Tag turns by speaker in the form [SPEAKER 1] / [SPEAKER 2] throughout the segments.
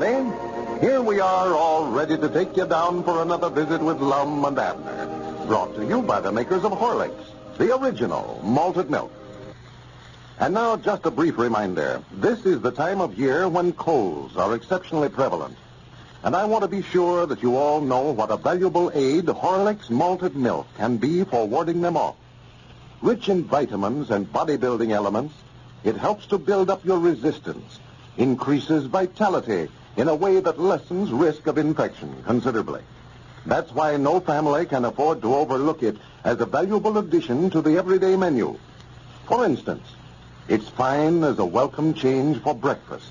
[SPEAKER 1] everybody. Here we are, all ready to take you down for another visit with Lum and Abner. Brought to you by the makers of Horlicks, the original malted milk. And now, just a brief reminder. This is the time of year when colds are exceptionally prevalent. And I want to be sure that you all know what a valuable aid Horlicks malted milk can be for warding them off. Rich in vitamins and bodybuilding elements, it helps to build up your resistance, increases vitality in a way that lessens risk of infection considerably. That's why no family can afford to overlook it as a valuable addition to the everyday menu. For instance, it's fine as a welcome change for breakfast,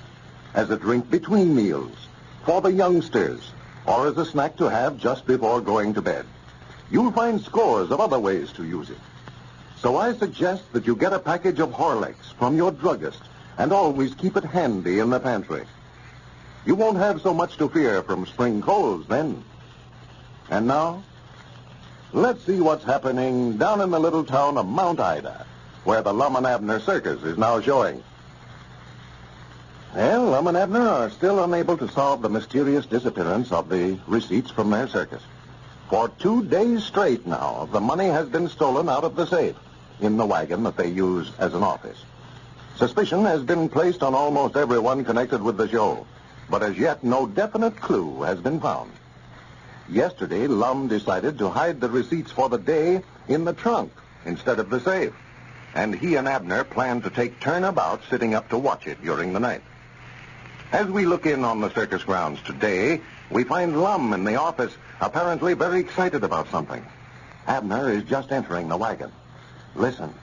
[SPEAKER 1] as a drink between meals, for the youngsters, or as a snack to have just before going to bed. You'll find scores of other ways to use it. So I suggest that you get a package of Horlicks from your druggist and always keep it handy in the pantry. You won't have so much to fear from spring colds then. And now, let's see what's happening down in the little town of Mount Ida, where the Lum and Abner circus is now showing. Well, Lum and Abner are still unable to solve the mysterious disappearance of the receipts from their circus. For 2 days straight now, the money has been stolen out of the safe in the wagon that they use as an office. Suspicion has been placed on almost everyone connected with the show, but as yet no definite clue has been found. Yesterday, Lum decided to hide the receipts for the day in the trunk instead of the safe, and he and Abner planned to take turnabout sitting up to watch it during the night. As we look in on the circus grounds today, we find Lum in the office, apparently very excited about something. Abner is just entering the wagon. Listen.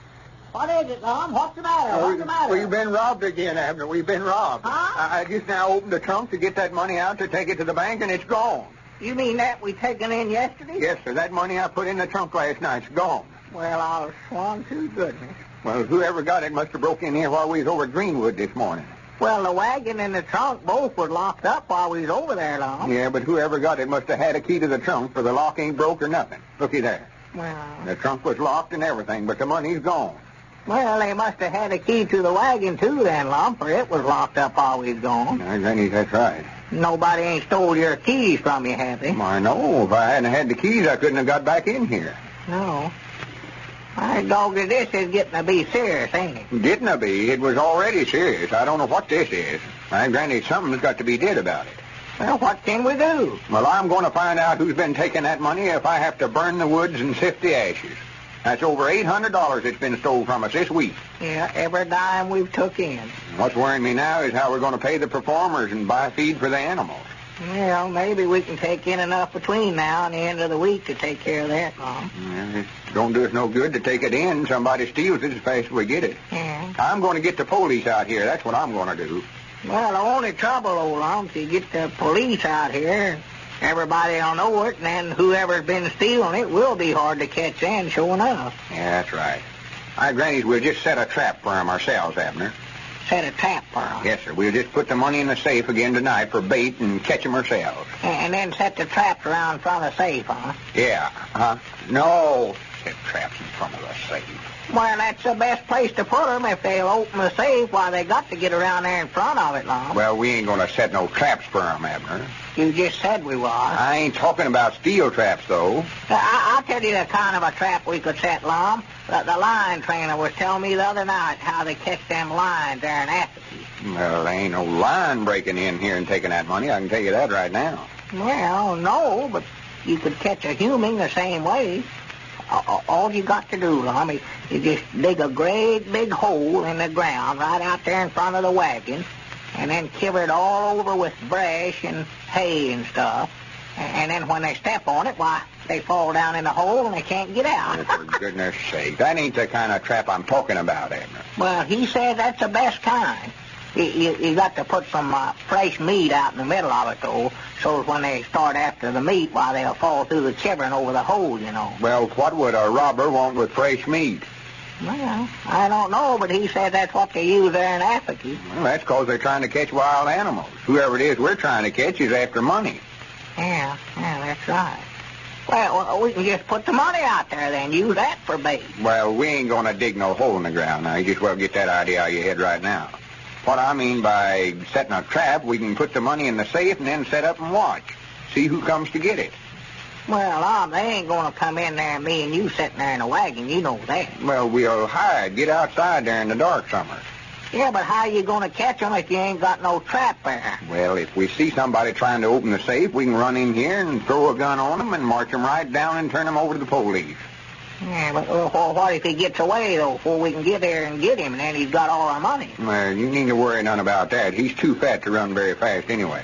[SPEAKER 2] What is it, Lum? What's the matter? What's the matter?
[SPEAKER 3] We've been robbed again, Abner. We've been robbed.
[SPEAKER 2] Huh?
[SPEAKER 3] I just now opened the trunk to get that money out to take it to the bank, and it's gone.
[SPEAKER 2] You mean that we taken in yesterday?
[SPEAKER 3] Yes, sir. That money I put in the trunk last night's gone.
[SPEAKER 2] Well, I'll swan to goodness.
[SPEAKER 3] Well, whoever got it must have broke in here while we was over at Greenwood this morning.
[SPEAKER 2] Well, the wagon and the trunk both were locked up while we was over there, Lum.
[SPEAKER 3] Yeah, but whoever got it must have had a key to the trunk, for the lock ain't broke or nothing. Looky there.
[SPEAKER 2] Well,
[SPEAKER 3] The trunk was locked and everything, but the money's gone.
[SPEAKER 2] well, they must have had a key to the wagon, too, then, Lum, for it was locked up while we was gone.
[SPEAKER 3] Granny, that's right.
[SPEAKER 2] Nobody ain't stole your keys from you, have they?
[SPEAKER 3] I know. If I hadn't had the keys, I couldn't have got back in here.
[SPEAKER 2] No. My dog, this is getting to be serious, ain't it?
[SPEAKER 3] Getting to be. It was already serious. I don't know what this is. Granny, something's got to be did about it.
[SPEAKER 2] Well, what can we do?
[SPEAKER 3] Well, I'm going to find out who's been taking that money if I have to burn the woods and sift the ashes. That's over $800 that's been stole from us this week.
[SPEAKER 2] Yeah, every dime we've took in.
[SPEAKER 3] What's worrying me now is how we're going to pay the performers and buy feed for the animals.
[SPEAKER 2] Well, maybe we can take in enough between now and the end of the week to take care of that, Lum.
[SPEAKER 3] Well, it don't do us no good to take it in. Somebody steals it as fast as we get it.
[SPEAKER 2] Yeah.
[SPEAKER 3] I'm going to get the police out here. That's what I'm going to do.
[SPEAKER 2] Well, the only trouble, old Lum, if you get the police out here, everybody will know it, and then whoever's been stealing it will be hard to catch then, sure enough.
[SPEAKER 3] Yeah, that's right. Grannies, we'll just set a trap for 'em ourselves, Abner.
[SPEAKER 2] Set a trap for 'em.
[SPEAKER 3] Yes, sir. We'll just put the money in the safe again tonight for bait and catch 'em ourselves.
[SPEAKER 2] And then set the traps around in front of the safe, huh?
[SPEAKER 3] Yeah. No. Set traps in front of the safe.
[SPEAKER 2] Well, that's the best place to put 'em. If they'll open the safe, why, they got to get around there in front of it, Lum.
[SPEAKER 3] Well, we ain't going to set no traps for 'em, Abner.
[SPEAKER 2] You just said we was.
[SPEAKER 3] I ain't talking about steel traps, though.
[SPEAKER 2] I'll tell you the kind of a trap we could set, Lum. The line trainer was telling me the other night how they catch them lines there in Africa.
[SPEAKER 3] Well, there ain't no line breaking in here and taking that money. I can tell you that right now.
[SPEAKER 2] Well, no, but you could catch a human the same way. All you got to do, Lum, is you just dig a great big hole in the ground right out there in front of the wagon, and then cover it all over with brush and hay and stuff. And then when they step on it, why, they fall down in the hole and they can't get out.
[SPEAKER 3] Oh, for goodness sake. That ain't the kind of trap I'm talking about, Abner.
[SPEAKER 2] Well, he said that's the best kind. You got to put some fresh meat out in the middle of it, though, so when they start after the meat, why, they'll fall through the chivering over the hole, you know.
[SPEAKER 3] Well, what would a robber want with fresh meat?
[SPEAKER 2] Well, I don't know, but he said that's what they use there in Africa.
[SPEAKER 3] Well, that's because they're trying to catch wild animals. Whoever it is we're trying to catch is after money.
[SPEAKER 2] Yeah, that's right. Well, we can just put the money out there then, use that for bait.
[SPEAKER 3] Well, we ain't going to dig no hole in the ground now. You just well get that idea out of your head right now. What I mean by setting a trap, we can put the money in the safe and then set up and watch. See who comes to get it.
[SPEAKER 2] Well, they ain't going to come in there, me and you sitting there in a wagon. You know that.
[SPEAKER 3] Well, we'll hide, get outside there in the dark somewhere.
[SPEAKER 2] Yeah, but how you going to catch 'em if you ain't got no trap there?
[SPEAKER 3] Well, if we see somebody trying to open the safe, we can run in here and throw a gun on them and march them right down and turn them over to the police.
[SPEAKER 2] Yeah, but what if he gets away, though, before we can get there and get him, and then he's got all our money?
[SPEAKER 3] Well, you need to worry none about that. He's too fat to run very fast anyway.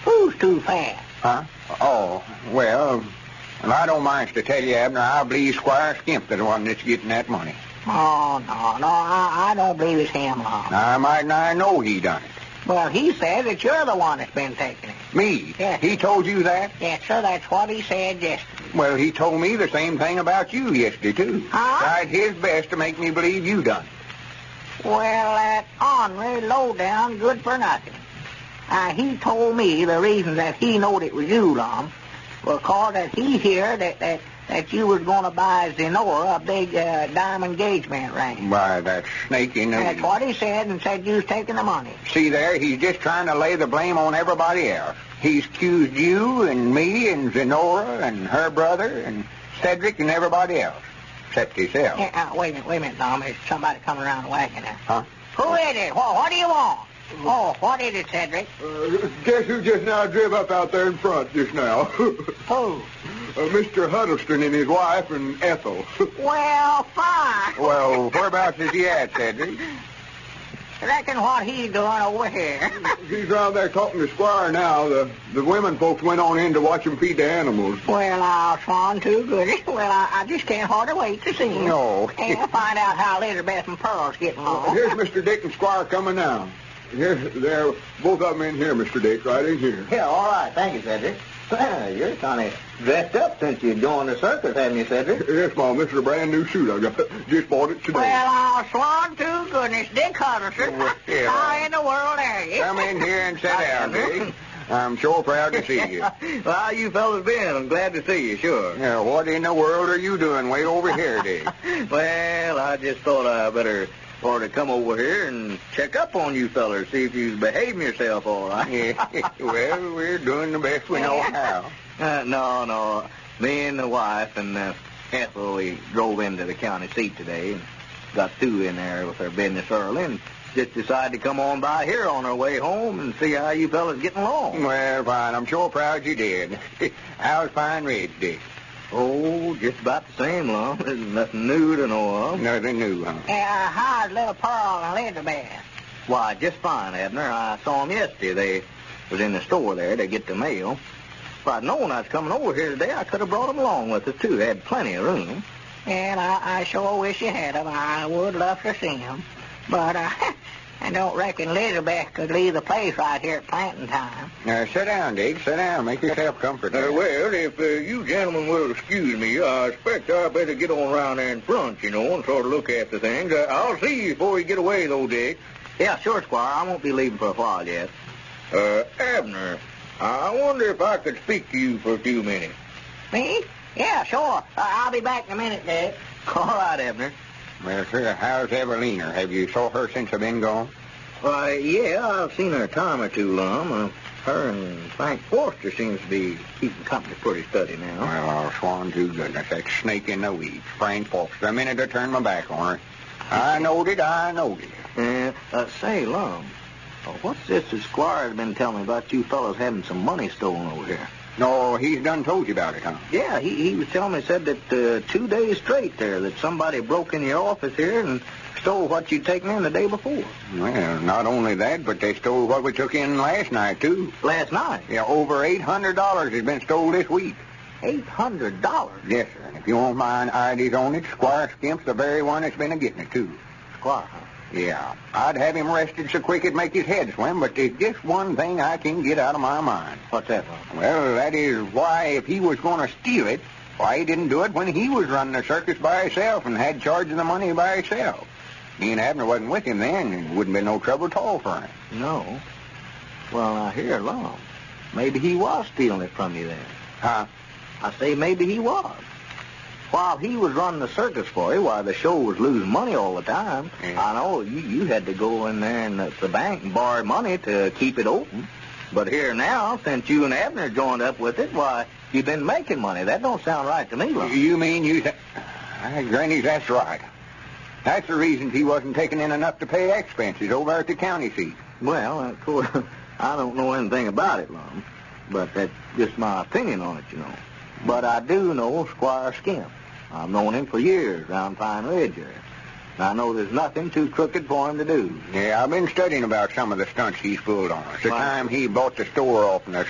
[SPEAKER 2] Who's too fast?
[SPEAKER 3] Huh? Oh, well, I don't mind to tell you, Abner, I believe Squire Skimp is the one that's getting that money.
[SPEAKER 2] Oh, no, I don't believe it's him, Lum.
[SPEAKER 3] I might not know he done it.
[SPEAKER 2] Well, he said that you're the one that's been taking it.
[SPEAKER 3] Me?
[SPEAKER 2] Yes.
[SPEAKER 3] He told you that?
[SPEAKER 2] Yes, sir, that's what he said yesterday.
[SPEAKER 3] Well, he told me the same thing about you yesterday, too.
[SPEAKER 2] Huh?
[SPEAKER 3] Tried his best to make me believe you done it.
[SPEAKER 2] Well, that ornery, low-down, good-for-nothing. He told me the reason that he knowed it was you, Lum, was cause that he heard that you was going to buy Zenora a big diamond engagement ring.
[SPEAKER 3] Why, that snake in there.
[SPEAKER 2] That's what he said, and said you was taking the money.
[SPEAKER 3] See there, he's just trying to lay the blame on everybody else. He's accused you and me and Zenora and her brother and Cedric and everybody else, except himself.
[SPEAKER 2] Yeah, wait a minute, Lum. There's somebody coming around the wagon there.
[SPEAKER 3] Huh?
[SPEAKER 2] Who is it? What do you want? Oh, what is it, Cedric?
[SPEAKER 4] Guess who just now drove up out there in front just now?
[SPEAKER 2] Who?
[SPEAKER 4] Mr. Huddleston and his wife and Ethel.
[SPEAKER 2] Well, fine.
[SPEAKER 3] Well, whereabouts is he at, Cedric?
[SPEAKER 2] Reckon what he's doing over here.
[SPEAKER 4] He's around there talking to Squire now. The women folks went on in to watch him feed the animals.
[SPEAKER 2] Well, I'll swan too good. Well, I just can't hardly wait to see him.
[SPEAKER 3] No.
[SPEAKER 2] And find out how Elizabeth and Pearl's getting along.
[SPEAKER 4] Here's Mr. Dick and Squire coming now. Here, they're both of them in here, Mr. Dick, right in here.
[SPEAKER 5] Yeah, all right. Thank you, Cedric. You're kind of dressed up since you joined the circus, haven't you, Cedric?
[SPEAKER 4] Yes, Mom. This is a brand new suit I got. Just bought it today.
[SPEAKER 2] Well, I'll swan to goodness. Dick Huddleston.
[SPEAKER 3] Yeah.
[SPEAKER 2] How in the world are you?
[SPEAKER 3] Come in here and sit down, Dick. I'm sure proud to see you.
[SPEAKER 5] Well, how you fellas been? I'm glad to see you, sure.
[SPEAKER 3] Yeah, what in the world are you doing way over here, Dick?
[SPEAKER 5] Well, I just thought I better ought to come over here and check up on you fellers, see if you're behaving yourself all right.
[SPEAKER 3] Yeah, well, we're doing the best we know how.
[SPEAKER 5] No. Me and the wife and Ethel, we drove into the county seat today and got through in there with our business early and just decided to come on by here on our way home and see how you fellas getting along.
[SPEAKER 3] Well, fine. I'm sure proud you did. How's Fine Ridge, Dick?
[SPEAKER 5] Oh, just about the same, Lum. There's nothing new to know of.
[SPEAKER 3] Nothing new, huh?
[SPEAKER 2] How's little Pearl and Elizabeth?
[SPEAKER 5] Why, just fine, Abner. I saw them yesterday. They was in the store there to get the mail. If I'd known I was coming over here today, I could have brought them along with us, too. They had plenty of room.
[SPEAKER 2] And I sure wish you had them. I would love to see them. But I don't reckon Elizabeth could leave the place right here at planting time.
[SPEAKER 3] Sit down, Dick. Sit down. Make yourself comfortable.
[SPEAKER 5] Well, if you gentlemen will excuse me, I expect I better get on around there in front, you know, and sort of look after things. I'll see you before you get away, though, Dick. Yeah, sure, Squire. I won't be leaving for a while yet. Abner, I wonder if I could speak to you for a few minutes.
[SPEAKER 2] Me? Yeah, sure. I'll be back in a minute, Dick.
[SPEAKER 5] All right, Abner.
[SPEAKER 3] Well, sir, how's Evelina? Have you saw her since I've been gone?
[SPEAKER 5] Why, yeah, I've seen her a time or two, Lum. Her and Frank Forster seems to be keeping company pretty steady now.
[SPEAKER 3] Well, I'll swan to goodness. That snake in the weeds. Frank Foster. The minute I turned my back on her. I knowed it.
[SPEAKER 5] Say, Lum, what's this the Squire's been telling me about you fellows having some money stolen over here?
[SPEAKER 3] No, he's done told you about it, huh?
[SPEAKER 5] Yeah, he was telling me, said that 2 days straight there, that somebody broke in your office here and stole what you'd taken in the day before.
[SPEAKER 3] Well, not only that, but they stole what we took in last night, too.
[SPEAKER 5] Last night?
[SPEAKER 3] Yeah, over $800 has been stole this week.
[SPEAKER 5] $800?
[SPEAKER 3] Yes, sir. And if you want my IDs on it, Squire Skimp's the very one that's been a-getting it, too.
[SPEAKER 5] Squire, huh?
[SPEAKER 3] Yeah. I'd have him arrested so quick it'd make his head swim, but there's just one thing I can get out of my mind.
[SPEAKER 5] What's that, Lum?
[SPEAKER 3] Well, that is why if he was going to steal it, why he didn't do it when he was running the circus by himself and had charge of the money by himself. Me and Abner wasn't with him then, and it wouldn't be no trouble at all for him.
[SPEAKER 5] No. Well, now, here, Lum, maybe he was stealing it from you then.
[SPEAKER 3] Huh?
[SPEAKER 5] I say maybe he was.
[SPEAKER 2] While he was running the circus for you, while the show was losing money all the time,
[SPEAKER 3] Yeah.
[SPEAKER 2] I know you had to go in there and at the bank and borrow money to keep it open. But here now, since you and Abner joined up with it, why, you've been making money. That don't sound right to me, Lum.
[SPEAKER 3] You mean you... Granny, that's right. That's the reason he wasn't taking in enough to pay expenses over at the county seat.
[SPEAKER 2] Well, of course, I don't know anything about it, Lum, but that's just my opinion on it, you know. But I do know Squire Skimp. I've known him for years around Pine Ridge here. And I know there's nothing too crooked for him to do.
[SPEAKER 3] Yeah, I've been studying about some of the stunts he's pulled on us. The
[SPEAKER 2] Right.
[SPEAKER 3] time he bought the store off us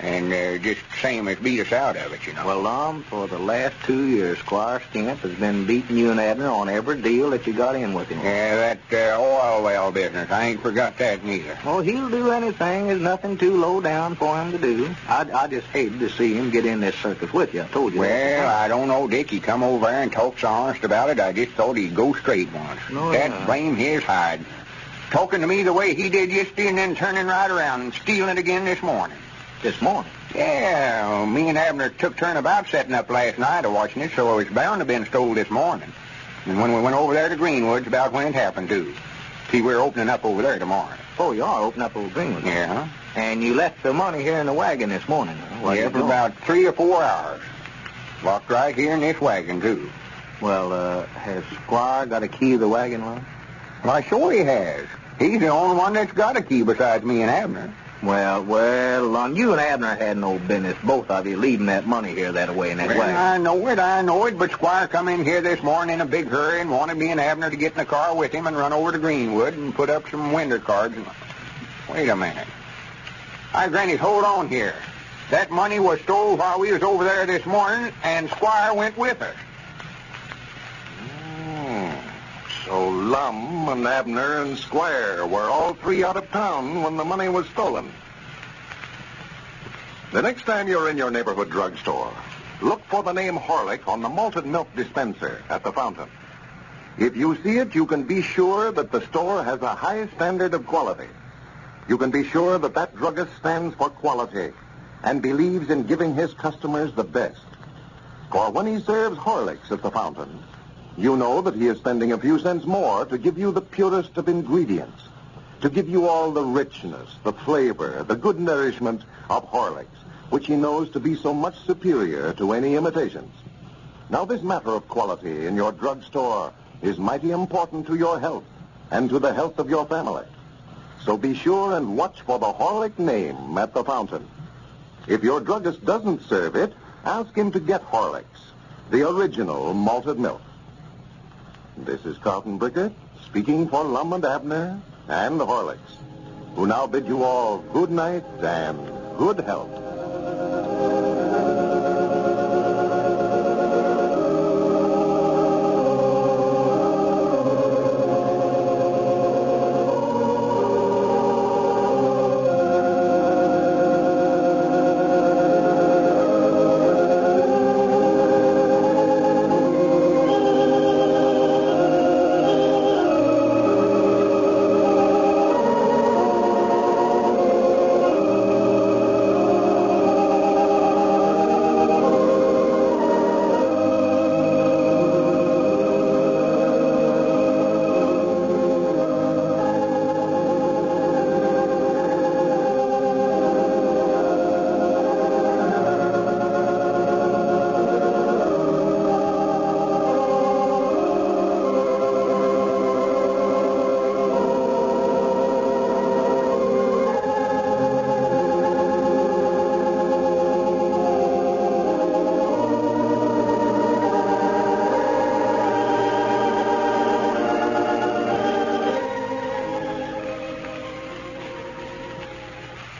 [SPEAKER 3] and just same as beat us out of it, you know.
[SPEAKER 2] Well, Lum, for the last 2 years, Squire Skimp has been beating you and Abner on every deal that you got in with him.
[SPEAKER 3] Yeah, that oil well business. I ain't forgot that neither.
[SPEAKER 2] Well, he'll do anything. There's nothing too low down for him to do. I just hated to see him get in this circus with you. I told you
[SPEAKER 3] Well,
[SPEAKER 2] that.
[SPEAKER 3] I don't know, Dick. He come over there and talked so honest about it, I just thought he'd go straight once.
[SPEAKER 2] No,
[SPEAKER 3] That
[SPEAKER 2] yeah.
[SPEAKER 3] blame his hide. Talking to me the way he did yesterday and then turning right around and stealing again this morning.
[SPEAKER 2] This morning.
[SPEAKER 3] Yeah, me and Abner took turn about setting up last night of watching it, so it was bound to have been stole this morning. And when we went over there to Greenwood's, about when it happened, too. See, we're opening up over there tomorrow.
[SPEAKER 2] Oh, you are opening up Old Greenwood.
[SPEAKER 3] Yeah.
[SPEAKER 2] And you left the money here in the wagon this morning. Huh? What
[SPEAKER 3] Yeah,
[SPEAKER 2] you
[SPEAKER 3] for
[SPEAKER 2] doing?
[SPEAKER 3] about 3 or 4 hours. Locked right here in this wagon, too.
[SPEAKER 2] Well, has Squire got a key to the wagon, Lum?
[SPEAKER 3] Why, sure he has. He's the only one that's got a key besides me and Abner.
[SPEAKER 2] Well, Lum, you and Abner had no business, both of you, leaving that money here that way in that
[SPEAKER 3] Well,
[SPEAKER 2] wagon.
[SPEAKER 3] I know it, but Squire come in here this morning in a big hurry and wanted me and Abner to get in the car with him and run over to Greenwood and put up some winter cards. Wait a minute. Hi, Granny, hold on here. That money was stole while we was over there this morning, and Squire went with us.
[SPEAKER 1] So Lum and Abner and Squire were all three out of town when the money was stolen. The next time you're in your neighborhood drugstore, look for the name Horlick on the malted milk dispenser at the fountain. If you see it, you can be sure that the store has a high standard of quality. You can be sure that that druggist stands for quality and believes in giving his customers the best. For when he serves Horlicks at the fountain, you know that he is spending a few cents more to give you the purest of ingredients, to give you all the richness, the flavor, the good nourishment of Horlicks, which he knows to be so much superior to any imitations. Now, this matter of quality in your drugstore is mighty important to your health and to the health of your family. So be sure and watch for the Horlick name at the fountain. If your druggist doesn't serve it, ask him to get Horlicks, the original malted milk. This is Carlton Brickett, speaking for Lum and Abner and Horlicks, who now bid you all good night and good health.